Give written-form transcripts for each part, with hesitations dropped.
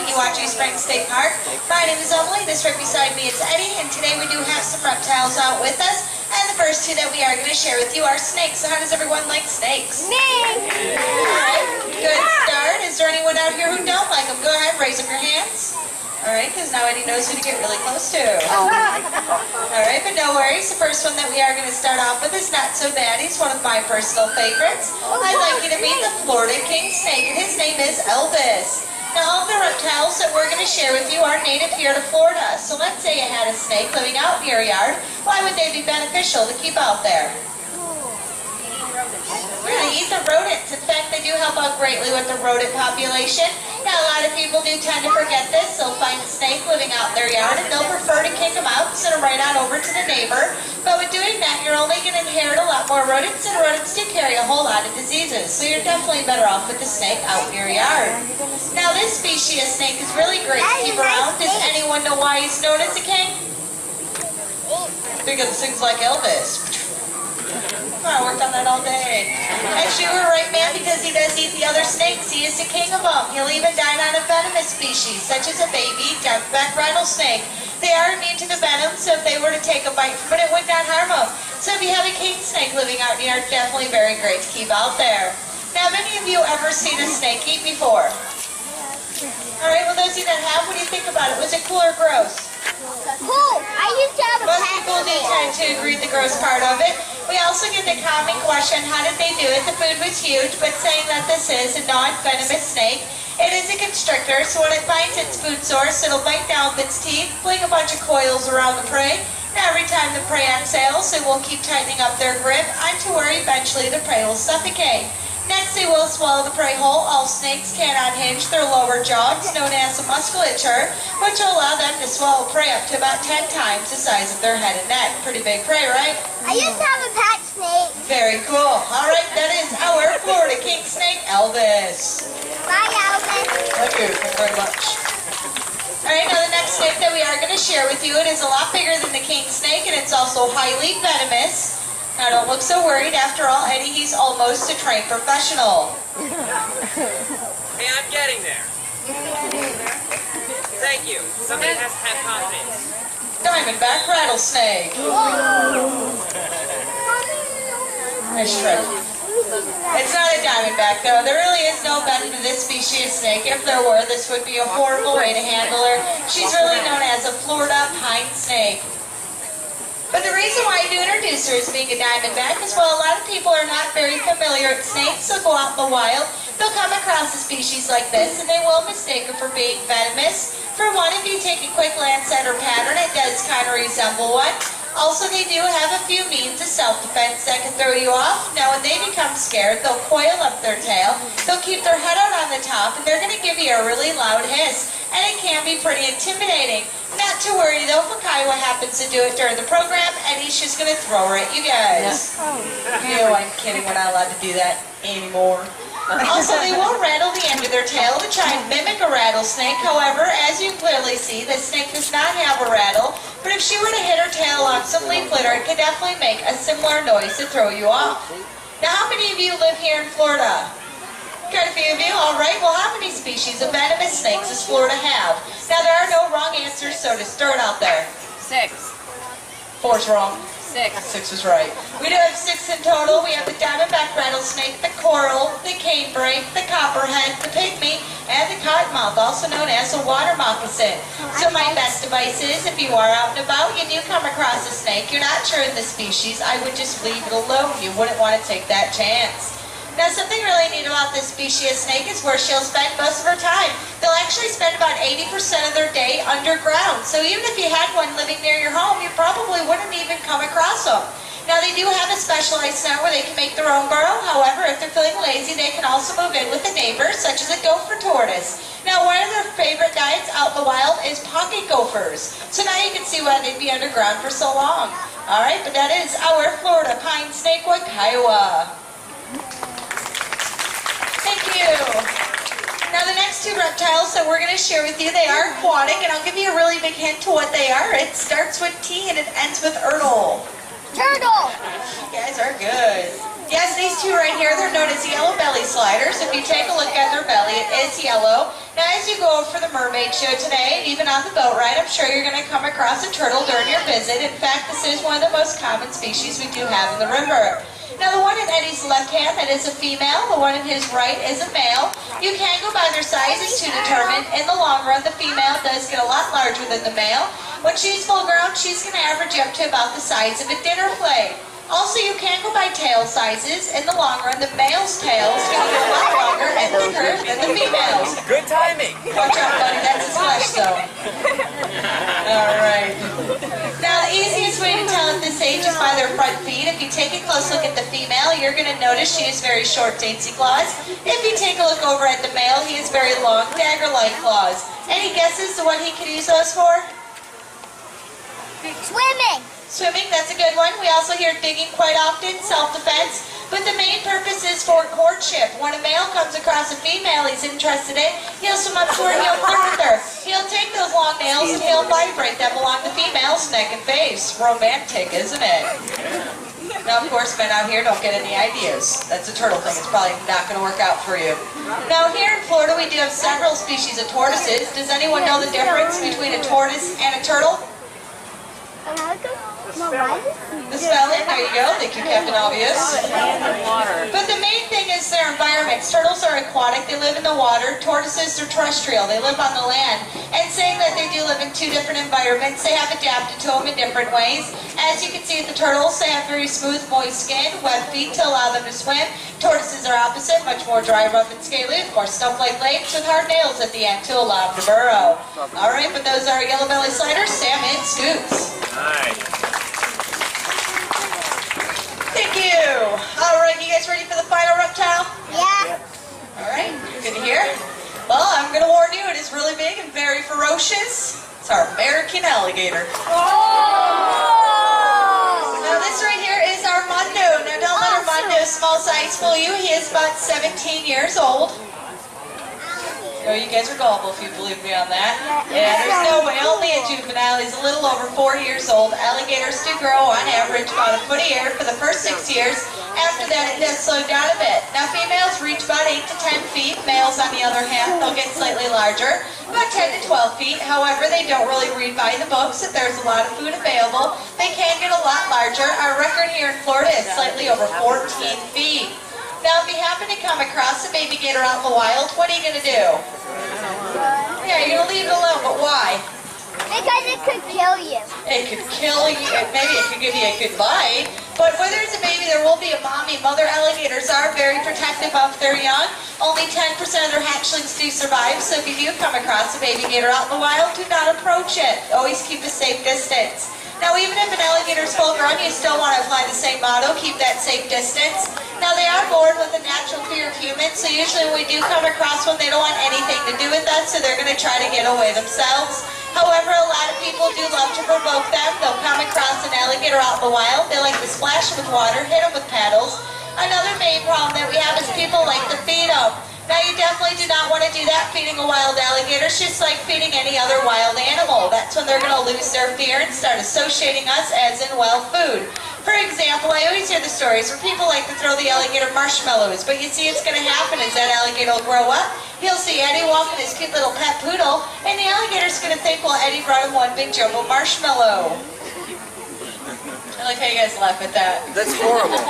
Weeki Wachee Springs State Park. My name is Emily. This right beside me is Eddie, and today we do have some reptiles out with us. And the first two that we are going to share with you are snakes. So how does everyone like snakes? Snakes! Alright, good start. Is there anyone out here who don't like them? Go ahead, raise up your hands. Alright, because now Eddie knows who to get really close to. Alright, but no worries. The first one that we are going to start off with is not so bad. He's one of my personal favorites. I'd like you to meet the Florida king snake, and his name is Elvis. Now, all of the reptiles that we're going to share with you are native here to Florida. So let's say you had a snake living out in your yard. Why would they be beneficial to keep out there? We're going to eat the rodents. In fact, they do help out greatly with the rodent population. Now, a lot of people do tend to forget this. They'll find a snake living out in their yard, and they'll prefer to kick them out and send them right on over to the neighbor. But with doing that, you're only going to inherit a lot more rodents, and rodents do carry a whole lot of diseases. So you're definitely better off with the snake out in your yard. Now, this species of snake is really great to keep around. Does anyone know why he's known as a king? Because it sings like Elvis. I worked on that all day. Actually, we're right, man, because he does eat the other snakes. He is the king of them. He'll even dine on a venomous species, such as a baby Diamondback Rattlesnake. They are immune to the venom, so if they were to take a bite from it, it would not harm them. So if you have a king snake living out in your yard, definitely very great to keep out there. Now, have any of you ever seen a snake eat before? All right, well, those of you that have, what do you think about it? Was it cool or gross? Cool. I used to have a Most people do tend to agree with the gross part of it. We also get the common question, how did they do it? The food was huge, but saying that this is a non-venomous snake, it is a constrictor, so when it finds its food source, it'll bite down with its teeth, fling a bunch of coils around the prey. Now, every time the prey exhales, it will keep tightening up their grip until where eventually the prey will suffocate. Next, they will swallow the prey whole. All snakes can unhinge their lower jaws, known as the musculature, which will allow them to swallow prey up to about 10 times the size of their head and neck. Pretty big prey, right? I used to have a pet snake. Very cool. All right, that is our Florida king snake, Elvis. Bye, Elvis. Thank you very much. All right, now the next snake that we are going to share with you, it is a lot bigger than the king snake, and it's also highly venomous. Now, don't look so worried. After all, Eddie, he's almost a trained professional. Hey, I'm getting there. Thank you. Somebody has to have confidence. Diamondback Rattlesnake. Nice try. It's not a diamondback, though. There really is no venom to this species of snake. If there were, this would be a horrible way to handle her. She's really known as a Florida pine snake. But the reason why I do introduce her as being a diamondback is, well, a lot of people are not very familiar with snakes. They'll go out in the wild, they'll come across a species like this, and they will mistake her for being venomous. For one, if you take a quick glance at her pattern, it does kind of resemble one. Also, they do have a few means of self-defense that can throw you off. Now, when they become scared, they'll coil up their tail, they'll keep their head out on the top, and they're going to give you a really loud hiss. And it can be pretty intimidating. Not to worry, though, if Kiowa happens to do it during the program, Eddie's just going to throw her at you guys. No, I'm kidding. We're not allowed to do that anymore. Also, they will rattle the end of their tail to try and mimic a rattlesnake. However, as you clearly see, the snake does not have a rattle. But if she were to hit her tail on some leaf litter, it could definitely make a similar noise to throw you off. Now, how many of you live here in Florida? Quite a few of you. All right. Well, how many species of venomous snakes does Florida have? Now, there are no wrong answers, so just throw it out there. 6. 4's wrong. 6. 6 is right. We do have 6 in total. We have the Diamondback Rattlesnake, the Coral, the Canebrake, the Copperhead, the Pygmy, and the Cottonmouth, also known as a water moccasin. So my best advice is, if you are out and about, you do come across a snake, you're not sure of the species, I would just leave it alone. You wouldn't want to take that chance. Now, something really neat about this species of snake is where she'll spend most of her time. They'll actually spend about 80% of their day underground. So even if you had one living near your home, you probably wouldn't even come across them. Now, they do have a specialized center where they can make their own burrow. However, if they're feeling lazy, they can also move in with a neighbor, such as a gopher tortoise. Now, one of their favorite diets out in the wild is pocket gophers. So now you can see why they'd be underground for so long. All right, but that is our Florida pine snake, Kiowa. Thank you. Now the next two reptiles that we're going to share with you, they are aquatic, and I'll give you a really big hint to what they are. It starts with T and it ends with Turtle. Turtle. You guys are good. Yes, they these two right here, they're known as yellow belly sliders. If you take a look at their belly, it is yellow. Now as you go over for the mermaid show today, and even on the boat ride, I'm sure you're going to come across a turtle during your visit. In fact, this is one of the most common species we do have in the river. Now the one in Eddie's left hand, that is a female. The one in his right is a male. You can go by their sizes to determine. In the long run, the female does get a lot larger than the male. When she's full grown, she's going to average up to about the size of a dinner plate. Also, you can go by tail sizes. In the long run, the male's tail is going to get a lot longer and thicker than the female's. Good timing. Watch out, buddy. That's his flesh, though. All right. Now, the easiest way to tell at this age is by their front feet. If you take a close look at the female, you're going to notice she has very short, dainty claws. If you take a look over at the male, he has very long, dagger-like claws. Any guesses to what he could use those for? Swimming. Swimming, that's a good one. We also hear digging quite often, self-defense. But the main purpose is for courtship. When a male comes across a female he's interested in, he'll swim up to her and he'll flirt with her. He'll take those long nails and he'll vibrate them along the female's neck and face. Romantic, isn't it? Now, of course, men out here don't get any ideas. That's a turtle thing. It's probably not going to work out for you. Now, here in Florida, we do have several species of tortoises. Does anyone know the difference between a tortoise and a turtle? The spelling, there you go. Thank you, Captain Obvious. But the main thing is their environments. Turtles are aquatic. They live in the water. Tortoises are terrestrial. They live on the land. And saying that they do live in two different environments, they have adapted to them in different ways. As you can see with the turtles, they have very smooth, moist skin, webbed feet to allow them to swim. Tortoises are opposite, much more dry, rough, and scaly, with more stump-like legs with hard nails at the end to allow them to burrow. All right, but those are yellow belly sliders, Sam and Scoops. Nice. Thank you. All right, you guys ready for the final reptile? Yeah. All right, good to hear. Well, I'm going to warn you, it is really big and very ferocious. It's our American alligator. Now this right here is Armando. Now don't let Armando's small size fool you. He is about 17 years old. Oh, you guys are gullible if you believe me on that. Yeah, there's no way. Only a juvenile. He's a little over 4 years old. Alligators do grow on average about a foot a year for the first 6 years. After that, it does slow down a bit. Now, females reach about 8 to 10 feet. Males, on the other hand, they'll get slightly larger, about 10 to 12 feet. However, they don't really read by the books. If there's a lot of food available, they can get a lot larger. Our record here in Florida is slightly over 14 feet. Now, if you happen to come across a baby gator out in the wild, what are you going to do? Yeah, you're going to leave it alone, but why? Because it could kill you. It could kill you, maybe it could give you a good bite, but whether it's a baby, there will be a mommy. Mother alligators are very protective of their young. Only 10% of their hatchlings do survive, so if you do come across a baby gator out in the wild, do not approach it. Always keep a safe distance. Now, even if an alligator is full grown, you still want to apply the same motto, keep that safe distance. Now, they are born with a natural fear of humans, so usually when we do come across one, they don't want anything to do with us, so they're going to try to get away themselves. However, a lot of people do love to provoke them. They'll come across an alligator out in the wild. They like to splash them with water, hit them with paddles. Another main problem that we have is people like to feed them. Now, you definitely do not want to do that feeding a wild alligator. It's just like feeding any other wild animal. That's when they're going to lose their fear and start associating us as in wild food. For example, I always hear the stories where people like to throw the alligator marshmallows, but you see what's going to happen is that alligator will grow up, he'll see Eddie walking his cute little pet poodle, and the alligator's going to think, well, Eddie brought him one big jumbo marshmallow. I like how you guys laugh at that. That's horrible.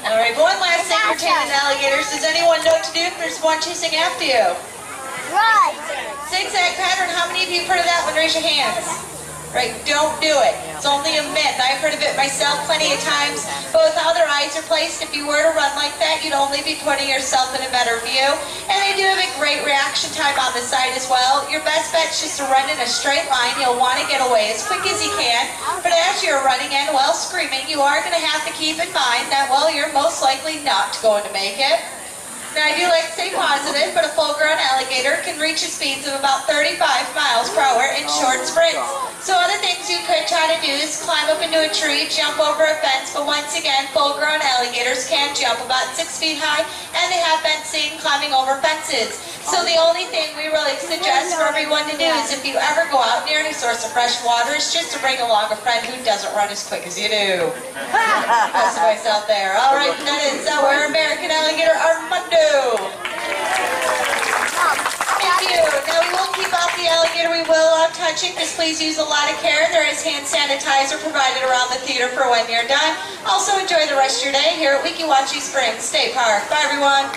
All right, one last thing pertaining to alligators. Does anyone know what to do if there's one chasing after you? Run. Zigzag pattern. How many of you have heard of that one? Raise your hands. Right, don't do it. It's only a myth. I've heard of it myself plenty of times. But with how their eyes are placed, if you were to run like that, you'd only be putting yourself in a better view. And they do have a great reaction time on the side as well. Your best bet is just to run in a straight line. You'll want to get away as quick as you can. But as you're running and while screaming, you are going to have to keep in mind that, well, you're most likely not going to make it. Now, I do like to stay positive, but a full-grown alligator can reach speeds of about 35 miles per hour in short sprints. So other things you could try to do is climb up into a tree, jump over a fence, but once again, full-grown alligators can jump about 6 feet high, and they have been seen climbing over fences. So the only thing we really suggest for everyone to do is if you ever go out near any source of fresh water is just to bring along a friend who doesn't run as quick as you do. Most of us out there. All right, that is our American Alligator Armando. Thank you. Now we won't keep out the alligator. We will touch it. Just please use a lot of care. There is hand sanitizer provided around the theater for when you're done. Also enjoy the rest of your day here at Weeki Wachee Springs State Park. Bye everyone.